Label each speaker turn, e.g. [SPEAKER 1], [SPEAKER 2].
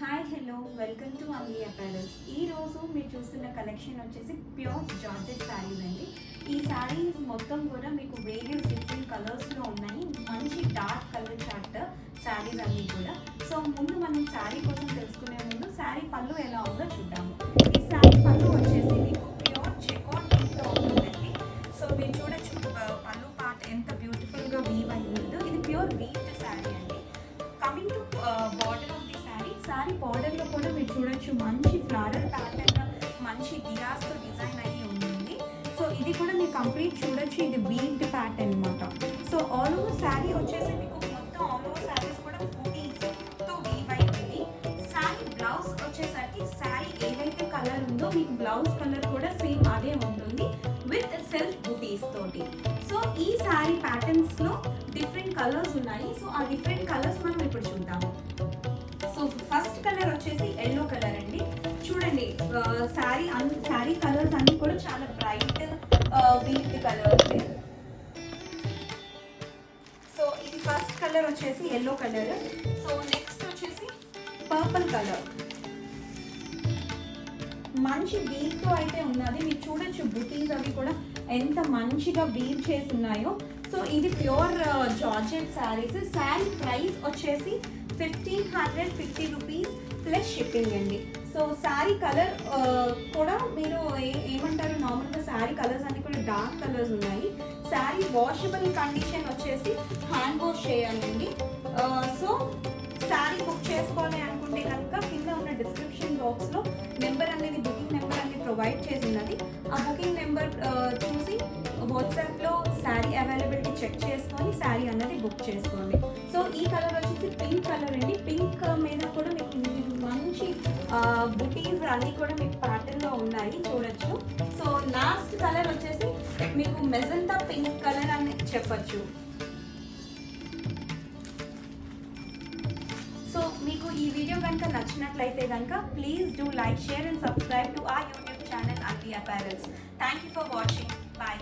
[SPEAKER 1] Hi hello welcome to Amli apparels. ఈరోజు మీరు చూస్తున్న కలెక్షన్ వచ్చేసి ప్యూర్ జార్జెట్ శారీస్ అండి. ఈ శారీస్ మొత్తం కూడా మీకు వేరియస్ డిఫరెంట్ కలర్స్లో ఉన్నాయి. మంచి డార్క్ కలర్ చార్ట్ శారీస్ అన్నీ కూడా. సో ముందు మనం శారీ కోసం తెలుసుకునే ముందు శారీ పళ్ళు ఎలా ఉందో చూద్దాము. ఈ శారీ పళ్ళు వచ్చేసి మీకు ప్యూర్ చెకాట్ ప్రింట్తో ఉంటుందండి. సో మీరు చూడొచ్చు పళ్ళు పార్ట్ ఎంత బ్యూటిఫుల్గా వీవ్ అయి ఉందో. ఇది ప్యూర్ వీవ్డ్ శారీ అండి. Coming to border of the sari బార్డర్లో కూడా మీరు చూడొచ్చు మంచి ఫ్లారల్ ప్యాటర్న్, మంచి దియాస్తో డిజైన్ అయ్యి ఉంటుంది. సో ఇది కూడా మీరు కంప్లీట్ చూడొచ్చు, ఇది వీవ్డ్ ప్యాటర్న్ అనమాట. సో ఆల్ ఓవర్ శారీ వచ్చేసి మీకు మొత్తం ఆల్ ఓవర్ శారీస్ కూడా బూటీస్తో వీవ్ అయి ఉంది. శారీ బ్లౌజ్ వచ్చేసరికి శారీ ఏదైతే కలర్ ఉందో మీకు బ్లౌజ్ కలర్ కూడా సేమ్ అదే ఉంటుంది విత్ సెల్ఫ్ బూటీస్ తోటి. సో ఈ శారీ ప్యాటర్న్స్లో డిఫరెంట్ కలర్స్ ఉన్నాయి. సో ఆ డిఫరెంట్ కలర్స్ మనం ఇప్పుడు చూద్దాము. సో ఫస్ట్ కలర్ వచ్చేసి ఎల్లో కలర్ అండి. చూడండి శారీ కలర్స్ అన్ని కూడా చాలా బ్రైట్ వీట్ కలర్స్. సో ఇది ఫస్ట్ కలర్ వచ్చేసి ఎల్లో కలర్. సో నెక్స్ట్ వచ్చేసి పర్పుల్ కలర్. మంచి వీవ్తో అయితే ఉన్నది. మీరు చూడొచ్చు బుటీస్ అవి కూడా ఎంత మంచిగా వీవ్ చేసి ఉన్నాయో. సో ఇది pure georgette saris. Sari price వచ్చేసి 1550 రూపీస్ ప్లస్ షిప్పింగ్ అండి. సో శారీ కలర్ కూడా మీరు ఏమంటారు, నార్మల్గా శారీ కలర్స్ అన్ని కూడా డార్క్ కలర్స్ ఉన్నాయి. శారీ వాషబుల్ కండిషన్ వచ్చేసి హ్యాండ్ వాష్ చేయాలండి. సో శారీ బుక్ చేసుకోవాలి అనుకుంటే కనుక కింద ఉన్న డిస్క్రిప్షన్ బాక్స్లో నెంబర్ అనేది బుకింగ్ నెంబర్ అనేది ప్రొవైడ్ చేసినది. ఆ బుకింగ్ నెంబర్ చూసి వాట్సాప్లో శారీ అవైలబిలిటీ చెక్ చేసుకొని శారీ అన్నది బుక్ చేసుకోండి. సో ఈ కలర్ వచ్చేసి పింక్ కలర్ అండి. పింక్ మీద కూడా మీకు మంచి బుటీస్ అన్నీ కూడా మీకు ప్యాటర్న్లో ఉన్నాయి చూడొచ్చు. సో లాస్ట్ కలర్ వచ్చేసి మీకు మెజంతా పింక్ కలర్ అని చెప్పచ్చు. సో మీకు ఈ వీడియో కనుక నచ్చినట్లయితే కనుక please do like, share and subscribe to our YouTube channel Amley Apparels. Thank you for watching. Bye.